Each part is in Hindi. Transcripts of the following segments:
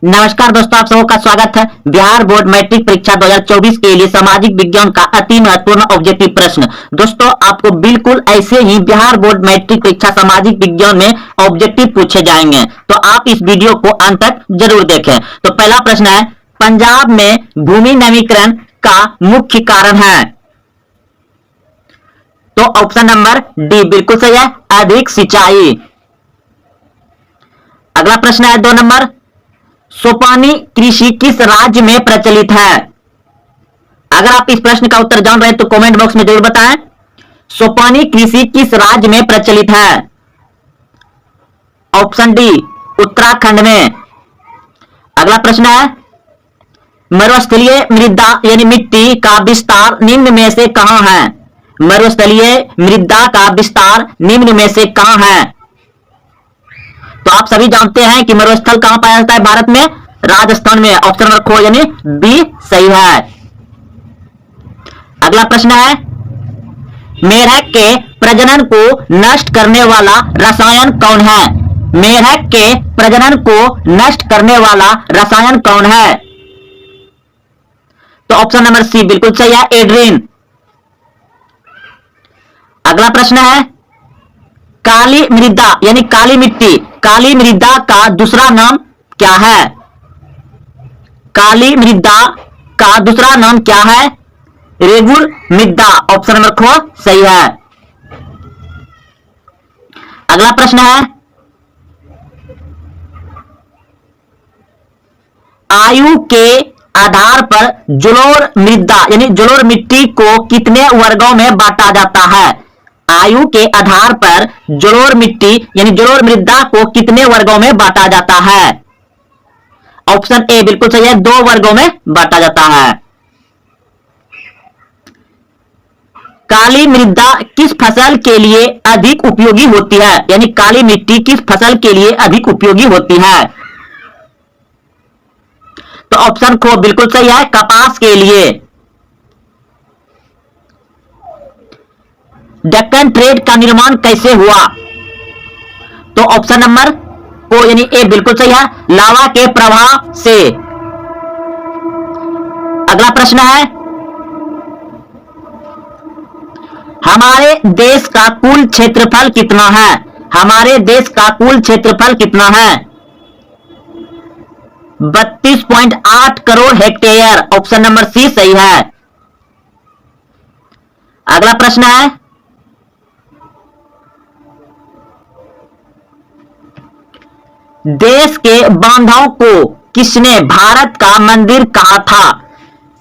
नमस्कार दोस्तों, आप सबों का स्वागत है। बिहार बोर्ड मैट्रिक परीक्षा 2024 के लिए सामाजिक विज्ञान का अति महत्वपूर्ण ऑब्जेक्टिव प्रश्न। दोस्तों, आपको बिल्कुल ऐसे ही बिहार बोर्ड मैट्रिक परीक्षा सामाजिक विज्ञान में ऑब्जेक्टिव पूछे जाएंगे, तो आप इस वीडियो को अंत तक जरूर देखें। तो पहला प्रश्न है, पंजाब में भूमि नवीकरण का मुख्य कारण है। तो ऑप्शन नंबर डी बिल्कुल सही है, अधिक सिंचाई। अगला प्रश्न है 2 नंबर, सोपानी कृषि किस राज्य में प्रचलित है। अगर आप इस प्रश्न का उत्तर जान रहे हैं तो कमेंट बॉक्स में जरूर बताएं। सोपानी कृषि किस राज्य में प्रचलित है। ऑप्शन डी उत्तराखंड में। अगला प्रश्न है, मरुस्थलीय मृदा यानी मिट्टी का विस्तार निम्न में से कहां है। मरुस्थलीय मृदा का विस्तार निम्न में से कहां है। तो आप सभी जानते हैं कि मरुस्थल कहां पाया जाता है भारत में, राजस्थान में। ऑप्शन नंबर खो यानी बी सही है। अगला प्रश्न है, मेढक के प्रजनन को नष्ट करने वाला रसायन कौन है। मेढक के प्रजनन को नष्ट करने वाला रसायन कौन है। तो ऑप्शन नंबर सी बिल्कुल सही है, एड्रीन। अगला प्रश्न है, काली मृदा यानी काली मिट्टी, काली मृदा का दूसरा नाम क्या है। काली मृदा का दूसरा नाम क्या है। रेगुल मृदा। ऑप्शन नंबर खो सही है। अगला प्रश्न है, आयु के आधार पर जलोढ़ मृदा यानी जलोढ़ मिट्टी को कितने वर्गों में बांटा जाता है। आयु के आधार पर जलोढ़ मिट्टी यानी जलोढ़ मृदा को कितने वर्गों में बांटा जाता है। ऑप्शन ए बिल्कुल सही है, 2 वर्गों में बांटा जाता है। काली मृदा किस फसल के लिए अधिक उपयोगी होती है, यानी काली मिट्टी किस फसल के लिए अधिक उपयोगी होती है। तो ऑप्शन को बिल्कुल सही है, कपास के लिए। डेक्कन ट्रेड का निर्माण कैसे हुआ। तो ऑप्शन नंबर को यानी ए बिल्कुल सही है, लावा के प्रभाव से। अगला प्रश्न है, हमारे देश का कुल क्षेत्रफल कितना है। हमारे देश का कुल क्षेत्रफल कितना है। 32.8 crore hectare. Option number C सही है। अगला प्रश्न है, देश के बांधों को किसने भारत का मंदिर कहा था।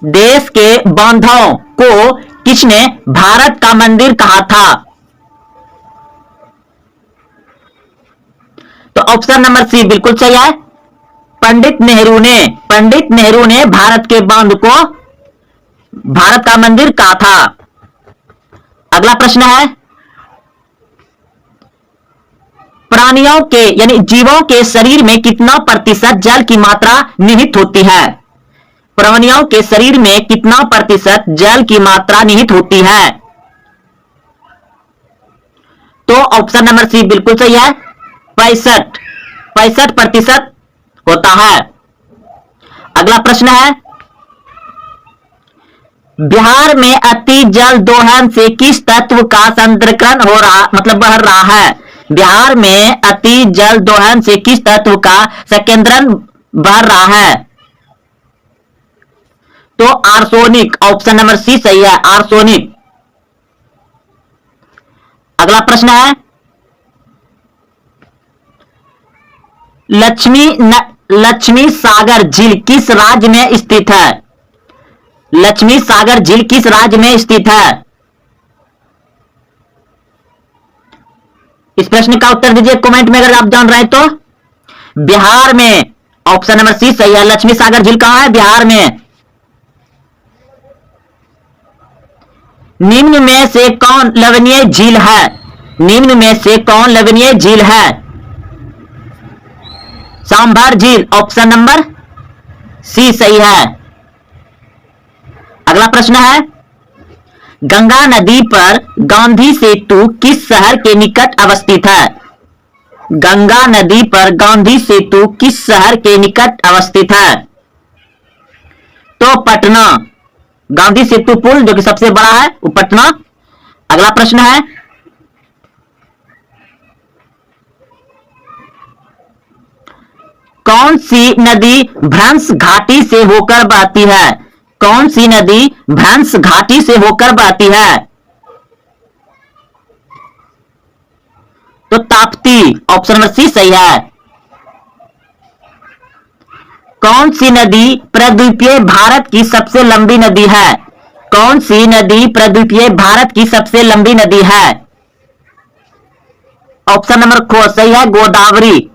देश के बांधों को किसने भारत का मंदिर कहा था। तो ऑप्शन नंबर सी बिल्कुल सही है, पंडित नेहरू ने। पंडित नेहरू ने भारत के बांध को भारत का मंदिर कहा था। अगला प्रश्न है, प्राणियों के यानी जीवों के शरीर में कितना प्रतिशत जल की मात्रा निहित होती है। प्राणियों के शरीर में कितना प्रतिशत जल की मात्रा निहित होती है। तो ऑप्शन नंबर सी बिल्कुल सही है, 65% होता है। अगला प्रश्न है, बिहार में अति जल दोहन से किस तत्व का संतृकरण हो रहा बढ़ रहा है। बिहार में अति जल दोहन से किस तत्व का संकेंद्रण बढ़ रहा है। तो आर्सेनिक। ऑप्शन नंबर सी सही है, आर्सेनिक। अगला प्रश्न है, लक्ष्मी सागर झील किस राज्य में स्थित है। लक्ष्मी सागर झील किस राज्य में स्थित है। इस प्रश्न का उत्तर दीजिए कमेंट में अगर आप जान रहे हैं तो। बिहार में। ऑप्शन नंबर सी सही है, लक्ष्मी सागर झील कहां है, बिहार में। निम्न में से कौन लवणीय झील है। निम्न में से कौन लवणीय झील है। सांभर झील। ऑप्शन नंबर सी सही है। अगला प्रश्न है, गंगा नदी पर गांधी सेतु किस शहर के निकट अवस्थित है। गंगा नदी पर गांधी सेतु किस शहर के निकट अवस्थित है? तो पटना। गांधी सेतु पुल जो कि सबसे बड़ा है वो पटना। अगला प्रश्न है, कौन सी नदी भ्रंश घाटी से होकर बहती है? कौन सी नदी भ्रंश घाटी से होकर बहती है? तो ताप्ती। ऑप्शन नंबर सी सही है। कौन सी नदी प्रद्वीपीय भारत की सबसे लंबी नदी है? कौन सी नदी प्रद्वीपीय भारत की सबसे लंबी नदी है? ऑप्शन नंबर क सही है, गोदावरी।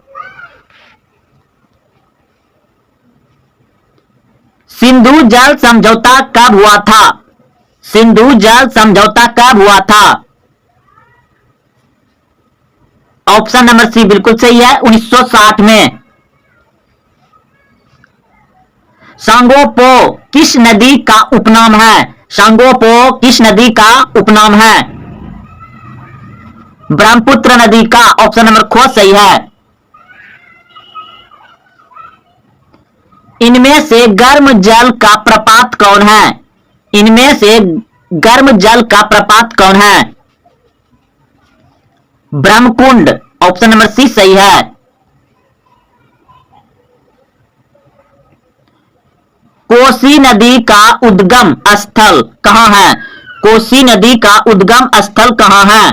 सिंधु जल समझौता कब हुआ था? सिंधु जल समझौता कब हुआ था? ऑप्शन नंबर सी बिल्कुल सही है, 1960 में। सांगोपो किस नदी का उपनाम है? सांगोपो किस नदी का उपनाम है? ब्रह्मपुत्र नदी का। ऑप्शन नंबर ख सही है। इनमें से गर्म जल का प्रपात कौन है? इनमें से गर्म जल का प्रपात कौन है? ब्रह्मकुंड। ऑप्शन नंबर सी सही है। कोसी नदी का उद्गम स्थल कहां है? कोसी नदी का उद्गम स्थल कहां है?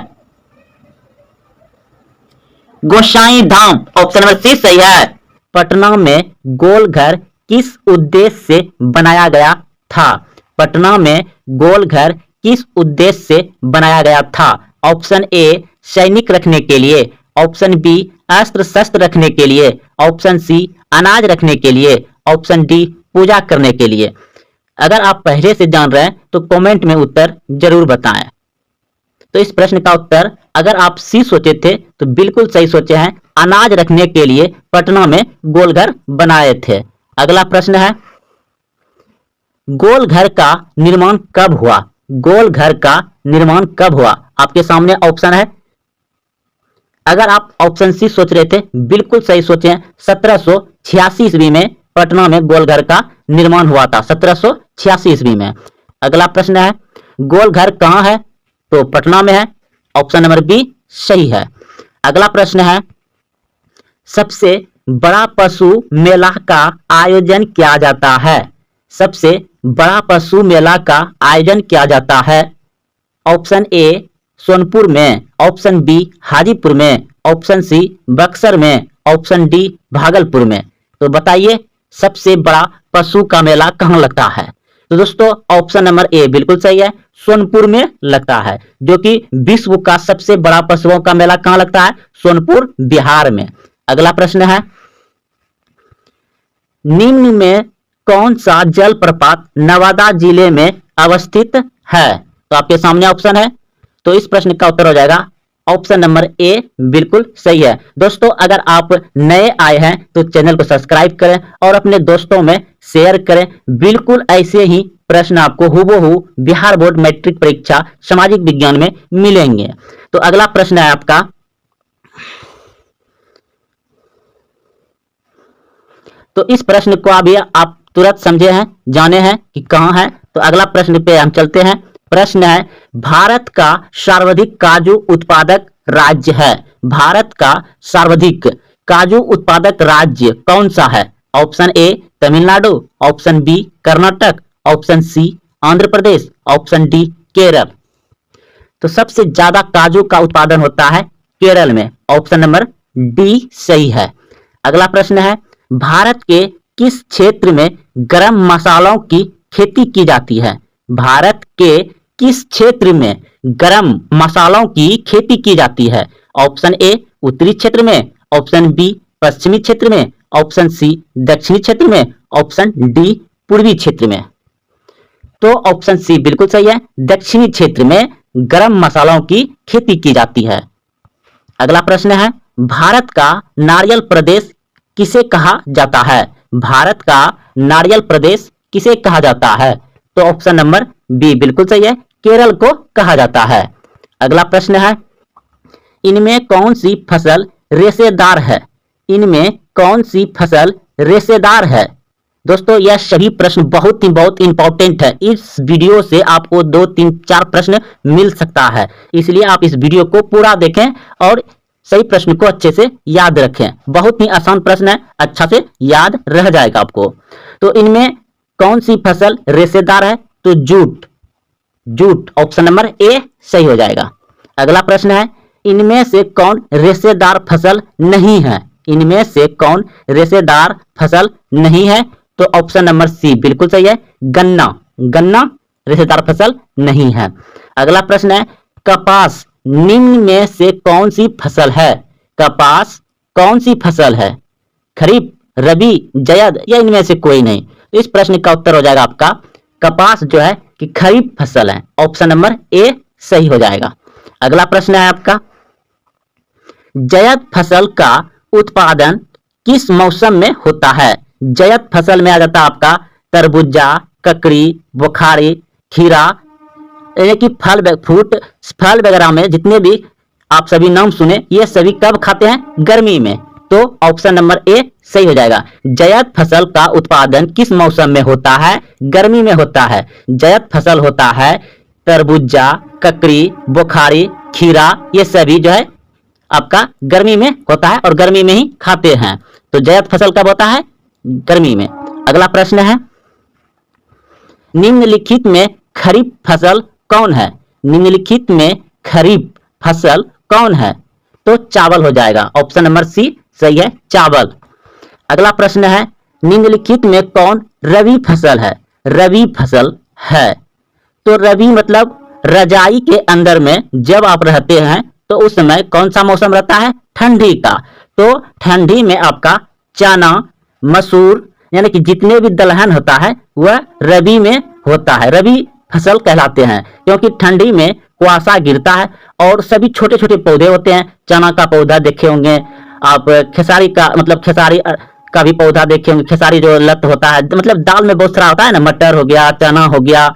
गोसाई धाम। ऑप्शन नंबर सी सही है। पटना में गोलघर किस उद्देश्य से बनाया गया था? पटना में गोलघर किस उद्देश्य से बनाया गया था? ऑप्शन ए सैनिक रखने के लिए, ऑप्शन बी अस्त्र शस्त्र रखने के लिए, ऑप्शन सी अनाज रखने के लिए, ऑप्शन डी पूजा करने के लिए। अगर आप पहले से जान रहे हैं तो कमेंट में उत्तर जरूर बताएं। तो इस प्रश्न का उत्तर अगर आप सी सोचे थे तो बिल्कुल सही सोचे हैं, अनाज रखने के लिए पटना में गोलघर बनाए थे। अगला प्रश्न है, गोलघर का निर्माण कब हुआ? गोलघर का निर्माण कब हुआ? आपके सामने ऑप्शन है। अगर आप ऑप्शन सी सोच रहे थे बिल्कुल सही सोचे हैं, 1786 ईस्वी में पटना में गोलघर का निर्माण हुआ था, 1786 ईस्वी में। अगला प्रश्न है, गोलघर कहां है? तो पटना में है। ऑप्शन नंबर बी सही है। अगला प्रश्न है, सबसे बड़ा पशु मेला का आयोजन किया जाता है? सबसे बड़ा पशु मेला का आयोजन किया जाता है। ऑप्शन ए सोनपुर में, ऑप्शन बी हाजीपुर में, ऑप्शन सी बक्सर में, ऑप्शन डी भागलपुर में। तो बताइए सबसे बड़ा पशु का मेला कहां लगता है? तो दोस्तों ऑप्शन नंबर ए बिल्कुल सही है, सोनपुर में लगता है, जो कि विश्व का सबसे बड़ा पशुओं का मेला कहां लगता है? सोनपुर, बिहार में। अगला प्रश्न है, निम्न में कौन सा जलप्रपात नवादा जिले में अवस्थित है? तो आपके सामने ऑप्शन है, तो इस प्रश्न का उत्तर हो जाएगा ऑप्शन नंबर ए बिल्कुल सही है। दोस्तों अगर आप नए आए हैं तो चैनल को सब्सक्राइब करें और अपने दोस्तों में शेयर करें। बिल्कुल ऐसे ही प्रश्न आपको हूबहू बिहार बोर्ड मैट्रिक परीक्षा सामाजिक विज्ञान में मिलेंगे। तो अगला प्रश्न है आपका, तो इस प्रश्न को अभी आप तुरंत समझे हैं, जाने हैं कि कहां है। तो अगला प्रश्न पे हम चलते हैं। प्रश्न है, भारत का सर्वाधिक काजू उत्पादक राज्य है? भारत का सर्वाधिक काजू उत्पादक राज्य कौन सा है? Option A Tamil Nadu, option B Karnataka, option C Andhra Pradesh, option D Kerala. तो सबसे ज्यादा काजू का उत्पादन होता है केरल में। ऑप्शन नंबर डी सही है। अगला प्रश्न है, भारत के किस क्षेत्र में गरम मसालों की खेती की जाती है? भारत के किस क्षेत्र में गरम मसालों की खेती की जाती है? ऑप्शन ए उत्तरी क्षेत्र में, ऑप्शन बी पश्चिमी क्षेत्र में, ऑप्शन सी दक्षिणी क्षेत्र में, ऑप्शन डी पूर्वी क्षेत्र में। तो ऑप्शन सी बिल्कुल सही है, दक्षिणी क्षेत्र में गरम मसालों की खेती की जाती है। अगला प्रश्न है, भारत का नारियल प्रदेश किसे कहा जाता है? भारत का नारियल प्रदेश किसे कहा जाता है? तो ऑप्शन नंबर बी बिल्कुल सही है, केरल को कहा जाता है। अगला प्रश्न है, इनमें कौन सी फसल रेशेदार है? इनमें कौन सी फसल रेशेदार है? दोस्तों यह सभी प्रश्न बहुत इंपॉर्टेंट है। इस वीडियो से आपको 2, 3, 4 प्रश्न मिल सकता है, इसलिए आप इस वीडियो को पूरा देखें और सही प्रश्न को अच्छे से याद रखें। बहुत ही आसान प्रश्न है, अच्छा से याद रह जाएगा आपको। तो इनमें कौन सी फसल रेशेदार है? तो jute, jute option number A सही हो जाएगा। अगला प्रश्न है, इनमें से कौन रेशेदार फसल नहीं है? इनमें से कौन रेशेदार फसल नहीं है? तो ऑप्शन नंबर सी बिल्कुल सही है, गन्ना, गन्ना रेशेदार फसल नहीं है। अगला प्रश्न है, कपास निम्न में से कौन सी फसल है? कपास कौन सी फसल है? खरीफ, रबी, जायद या इनमें से कोई नहीं? इस प्रश्न का उत्तर हो जाएगा आपका कपास जो है कि खरीफ फसल है, ऑप्शन नंबर ए सही हो जाएगा। अगला प्रश्न है आपका, जायद फसल का उत्पादन किस मौसम में होता है? जायद फसल में आ जाता है आपका तरबूजा, ककड़ी, बुखारी, खीरा, यानी कि फ्रूट फल वगैरह में जितने भी आप सभी नाम सुने, ये सभी कब खाते हैं? गर्मी में। तो ऑप्शन नंबर ए सही हो जाएगा। जायद फसल का उत्पादन किस मौसम में होता है? गर्मी में होता है। जायद फसल होता है तरबूजा, ककड़ी, बुखारी, खीरा, ये सभी जो है आपका गर्मी में होता है और गर्मी में ही खाते हैं। तो जायद फसल कब होता है? गर्मी में। अगला प्रश्न है, निम्नलिखित में खरीफ फसल कौन है? निम्नलिखित में खरीफ फसल कौन है? तो चावल हो जाएगा, ऑप्शन नंबर सी सही है, चावल। अगला प्रश्न है, निम्नलिखित में कौन रबी फसल है? रबी फसल है। तो रबी मतलब रजाई के अंदर में जब आप रहते हैं तो उस समय कौन सा मौसम रहता है? ठंडी का। तो ठंडी में आपका चना, मसूर, यानी कि जितने भी दलहन होता है वह रबी में होता है, रबी फसल कहलाते हैं, क्योंकि ठंडी में कुआसा गिरता है और सभी छोटे छोटे पौधे होते हैं। चना का पौधा देखे होंगे आप, खेसारी का मतलब खेसारी का भी पौधा देखे होंगे, खेसारी जो लत होता है, मतलब दाल में बहुत सारा होता है ना, मटर हो गया, चना हो गया,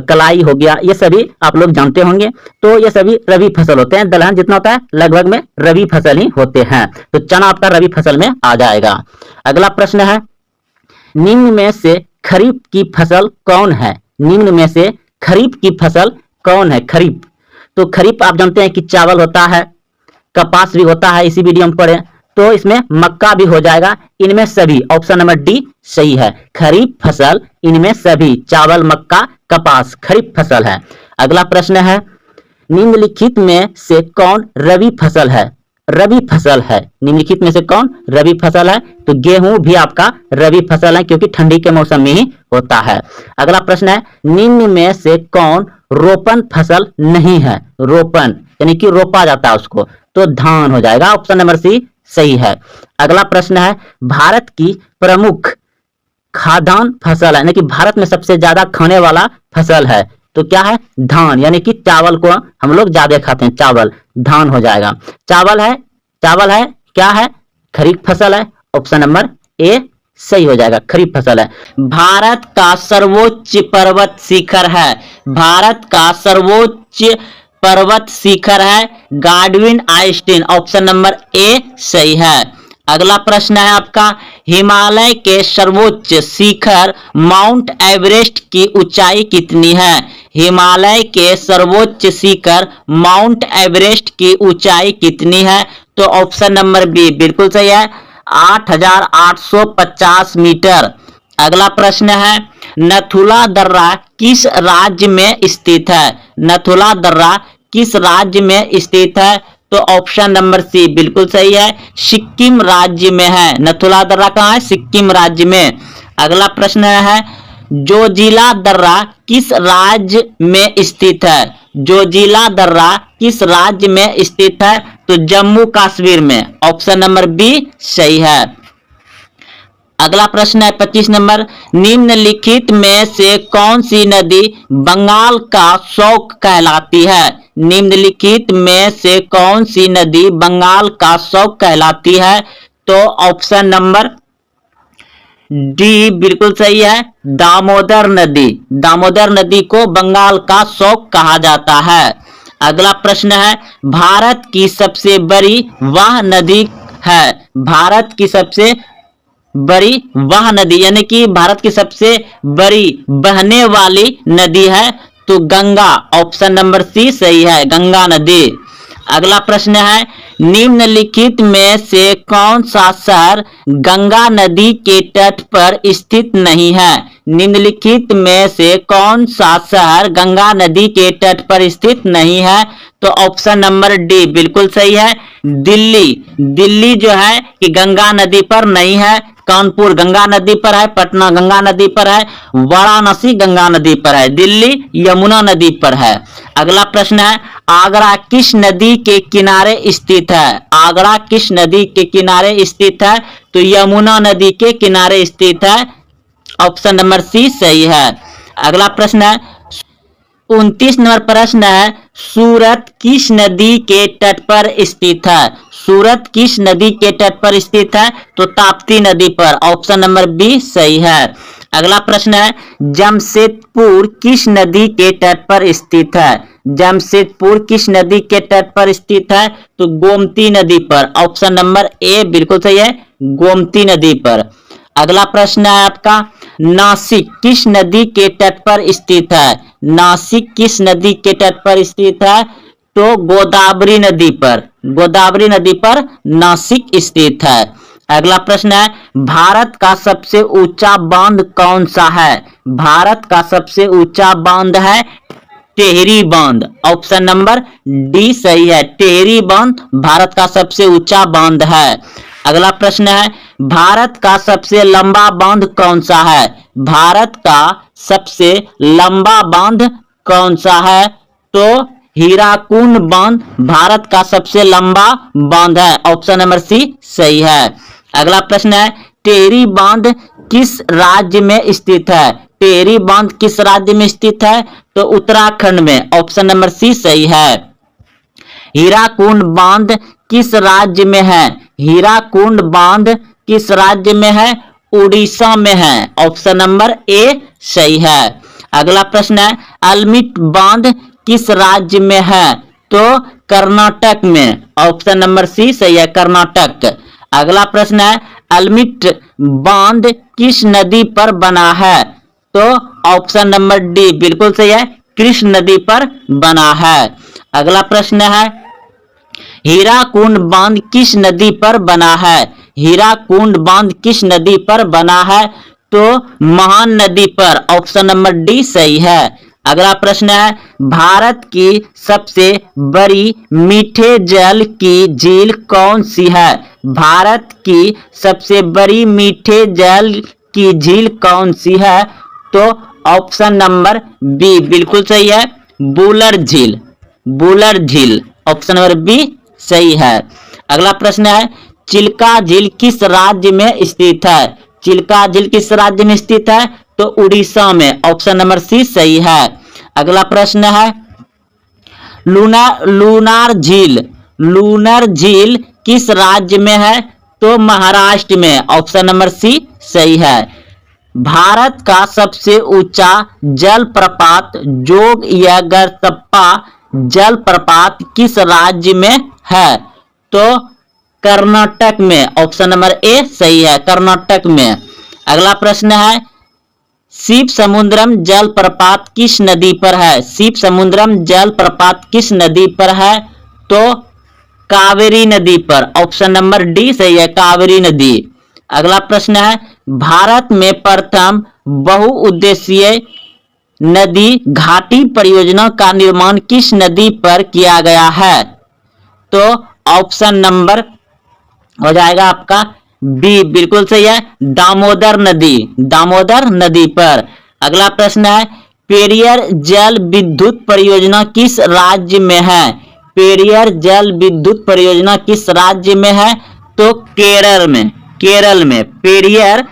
कलाई हो गया, ये सभी आप लोग जानते होंगे। तो ये सभी रबी फसल होते हैं। दलहन जितना होता है लगभग में रबी फसल ही होते हैं। तो चना आपका रबी फसल में आ जाएगा। अगला प्रश्न है, निम्न में से खरीफ की फसल कौन है? निम्न में से खरीफ की फसल कौन है? खरीफ, तो खरीफ आप जानते हैं कि चावल होता है, कपास भी होता है, इसी वीडियो में पढ़े, तो इसमें मक्का भी हो जाएगा। इनमें सभी ऑप्शन नंबर डी सही है, खरीफ फसल इनमें सभी चावल, मक्का, कपास खरीफ फसल है। अगला प्रश्न है, निम्नलिखित में से कौन रबी फसल है? रबी फसल है। निम्नलिखित में से कौन रबी फसल है? तो गेहूं भी आपका रबी फसल है, क्योंकि ठंडी के मौसम में ही होता है। अगला प्रश्न है, निम्न में से कौन रोपन फसल नहीं है? रोपन यानी कि रोपा जाता है उसको, तो धान हो जाएगा, ऑप्शन नंबर सी सही है। अगला प्रश्न है, भारत की प्रमुख खाद्यान्न फसल है, यानी कि भारत में सबसे ज्यादा खाने वाला फसल है, तो क्या है? धान, यानी कि चावल को हम लोग ज्यादा खाते हैं, चावल, धान हो जाएगा। चावल है, चावल है, क्या है? खरीफ फसल है, ऑप्शन नंबर ए सही हो जाएगा, खरीफ फसल है। भारत का सर्वोच्च पर्वत शिखर है, भारत का सर्वोच्च पर्वत शिखर है Godwin Einstein, option number A सही है। अगला प्रश्न है आपका, हिमालय के सर्वोच्च शिखर माउंट एवरेस्ट की ऊंचाई कितनी है? हिमालय के सर्वोच्च शिखर माउंट एवरेस्ट की ऊंचाई कितनी है? तो ऑप्शन नंबर बी बिल्कुल सही है, 8,850 मीटर। अगला प्रश्न है, नथुला दर्रा किस राज्य में स्थित है? नथुला दर्रा किस राज्य में स्थित है? तो ऑप्शन नंबर सी बिल्कुल सही है, सिक्किम राज्य में है। नथुला दर्रा कहाँ है? सिक्किम राज्य में। अगला प्रश्न है, जोजिला दर्रा किस राज्य में स्थित है? जोजिला दर्रा किस राज्य में स्थित है? तो जम्मू कश्मीर में, ऑप्शन नंबर बी सही है। अगला प्रश्न है 25 नंबर, निम्नलिखित में से कौन सी नदी बंगाल का शौक कहलाती है? निम्नलिखित में से कौन सी नदी बंगाल का शौक कहलाती है? तो ऑप्शन नंबर डी बिल्कुल सही है, दामोदर नदी। दामोदर नदी को बंगाल का शौक कहा जाता है। अगला प्रश्न है, भारत की सबसे बड़ी वह नदी है। भारत की सबसे बड़ी वह नदी यानी कि भारत की सबसे बड़ी बहने वाली नदी है तो गंगा, ऑप्शन नंबर सी सही है, गंगा नदी। अगला प्रश्न है, निम्नलिखित में से कौन सा शहर गंगा नदी के तट पर स्थित नहीं है। निम्नलिखित में से कौन सा शहर गंगा नदी के तट पर स्थित नहीं है तो ऑप्शन नंबर डी बिल्कुल सही है, दिल्ली। दिल्ली जो है कि गंगा नदी पर नहीं है, कानपुर गंगा नदी पर है, पटना गंगा नदी पर है, वाराणसी गंगा नदी पर है, दिल्ली यमुना नदी पर है। अगला प्रश्न है, आगरा किस नदी के किनारे स्थित है। आगरा किस नदी के किनारे स्थित है तो यमुना नदी के किनारे स्थित है, ऑप्शन नंबर सी सही है। अगला प्रश्न है, 29 नंबर प्रश्न है, सूरत किस नदी के तट पर स्थित है। सूरत किस नदी के तट पर स्थित है तो ताप्ती नदी पर, ऑप्शन नंबर बी सही है। अगला प्रश्न है, जमशेदपुर किस नदी के तट पर स्थित है। जमशेदपुर किस नदी के तट पर स्थित है तो गोमती नदी पर, ऑप्शन नंबर ए बिल्कुल सही है, गोमती नदी पर। अगला प्रश्न है आपका, नासिक किस नदी के तट पर स्थित है। नासिक किस नदी के तट पर स्थित है तो गोदावरी नदी पर, गोदावरी नदी पर नासिक स्थित है। अगला प्रश्न है, भारत का सबसे ऊंचा बांध कौन सा है। भारत का सबसे ऊंचा बांध है टेहरी बांध, ऑप्शन नंबर डी सही है, टेहरी बांध भारत का सबसे ऊंचा बांध है। अगला प्रश्न है, भारत का सबसे लंबा बांध कौन सा है। भारत का सबसे लंबा बांध कौन सा है तो हीराकुंड बांध भारत का सबसे लंबा बांध है, ऑप्शन नंबर सी सही है। अगला प्रश्न है, टेहरी बांध किस राज्य में स्थित है। टेहरी बांध किस राज्य में स्थित है तो उत्तराखंड में, ऑप्शन नंबर सी सही है। हीराकुंड बांध किस राज्य में है। हीराकुंड बांध किस राज्य में है उड़ीसा में है, ऑप्शन नंबर ए सही है। अगला प्रश्न है, अल्मिट बांध किस राज्य में है तो कर्नाटक में, ऑप्शन नंबर सी सही है, कर्नाटक। अगला प्रश्न है, अल्मिट बांध किस नदी पर बना है तो ऑप्शन नंबर डी बिल्कुल सही है, कृष्ण नदी पर बना है। अगला प्रश्न है, हीराकुंड बांध किस नदी पर बना है। हीराकुंड बांध किस नदी पर बना है तो महान नदी पर, ऑप्शन नंबर डी सही है। अगला प्रश्न है, भारत की सबसे बड़ी मीठे जल की झील कौन सी है। भारत की सबसे बड़ी मीठे जल की झील कौन सी है तो ऑप्शन नंबर बी बिल्कुल सही है, बुलर झील। बुलर झील, ऑप्शन नंबर बी सही है। अगला प्रश्न है, चिल्का झील किस राज्य में स्थित है। चिल्का झील किस राज्य में स्थित है तो उड़ीसा में, ऑप्शन नंबर सी सही है। अगला प्रश्न है, लूनार झील, लूनर झील किस राज्य में है तो महाराष्ट्र में, ऑप्शन नंबर सी सही है। भारत का सबसे ऊंचा जलप्रपात जोग या गरतप्पा जलप्रपात किस राज्य में है तो कर्नाटक में, ऑप्शन नंबर ए सही है, कर्नाटक में। अगला प्रश्न है, शिव समुद्रम जलप्रपात किस नदी पर है। शिव समुद्रम जलप्रपात किस नदी पर है तो कावेरी नदी पर, ऑप्शन नंबर डी सही है, कावेरी नदी। अगला प्रश्न है, भारत में प्रथम बहुउद्देशीय नदी घाटी परियोजना का निर्माण किस नदी पर किया गया है तो ऑप्शन नंबर हो जाएगा आपका बी बिल्कुल सही है, दामोदर नदी, दामोदर नदी पर। अगला प्रश्न है, पेरियर जल विद्युत परियोजना किस राज्य में है। पेरियर जल विद्युत परियोजना किस राज्य में है तो केरल में, केरल में। पेरियर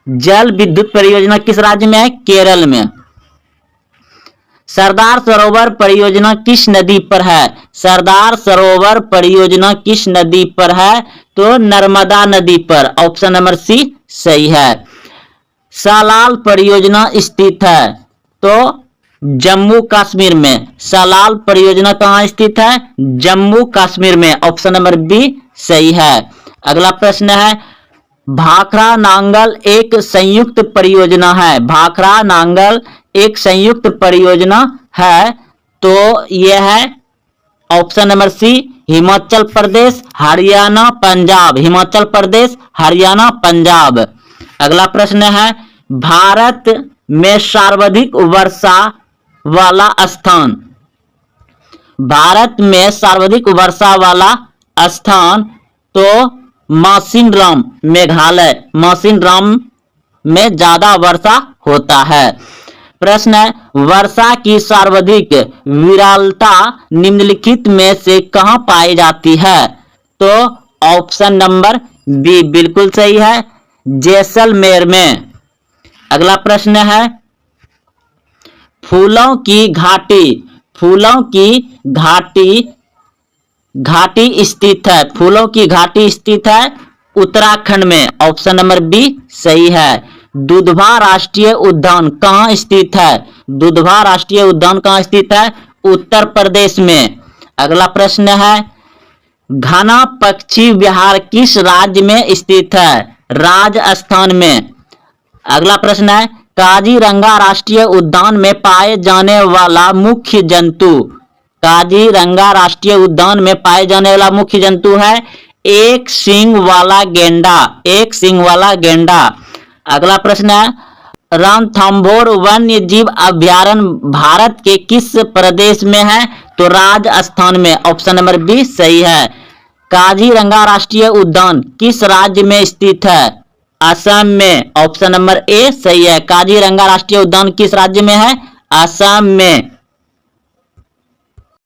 जल विद्युत परियोजना किस राज्य में है केरल में। सरदार सरोवर परियोजना किस नदी पर है। सरदार सरोवर परियोजना किस नदी पर है तो नर्मदा नदी पर, ऑप्शन नंबर सी सही है। सालाल परियोजना स्थित है तो जम्मू कश्मीर में। सलाल परियोजना कहाँ स्थित है? जम्मू कश्मीर में। ऑप्शन नंबर बी सही है। अगला प्रश्न है, भाखड़ा नांगल एक संयुक्त परियोजना है। भाखड़ा नांगल एक संयुक्त परियोजना है, तो यह है ऑप्शन नंबर सी हिमाचल प्रदेश, हरियाणा, पंजाब। हिमाचल प्रदेश, हरियाणा, पंजाब। अगला प्रश्न है, भारत में सर्वाधिक वर्षा वाला स्थान। भारत में सर्वाधिक वर्षा वाला स्थान तो मौसिनराम, मेघालय। मौसिनराम में ज्यादा वर्षा होता है। प्रश्न है, वर्षा की सर्वाधिक विरलता निम्नलिखित में से कहां पाई जाती है? तो ऑप्शन नंबर बी बिल्कुल सही है, जैसलमेर में। अगला प्रश्न है, फूलों की घाटी। फूलों की घाटी स्थित है। फूलों की घाटी स्थित है उत्तराखंड में। ऑप्शन नंबर बी सही है। दुधवा राष्ट्रीय उद्यान कहाँ स्थित है? दुधवा राष्ट्रीय उद्यान कहाँ स्थित है? उत्तर प्रदेश में। अगला प्रश्न है, घना पक्षी विहार किस राज्य में स्थित है? राजस्थान में। अगला प्रश्न है, काजीरंगा राष्ट्रीय उद्यान में पाए जाने वाला मुख्य जंतु। काजीरंगा राष्ट्रीय उद्यान में पाए जाने वाला मुख्य जंतु है एक सींग वाला गेंडा। एक सींग वाला गेंडा। अगला प्रश्न है, रणथंभौर वन्य जीव अभयारण्य भारत के किस प्रदेश में है? तो राजस्थान में। ऑप्शन नंबर बी सही है। काजीरंगा राष्ट्रीय उद्यान किस राज्य में स्थित है? असम में। ऑप्शन नंबर ए सही है। काजीरंगा राष्ट्रीय उद्यान किस राज्य में है? असम में।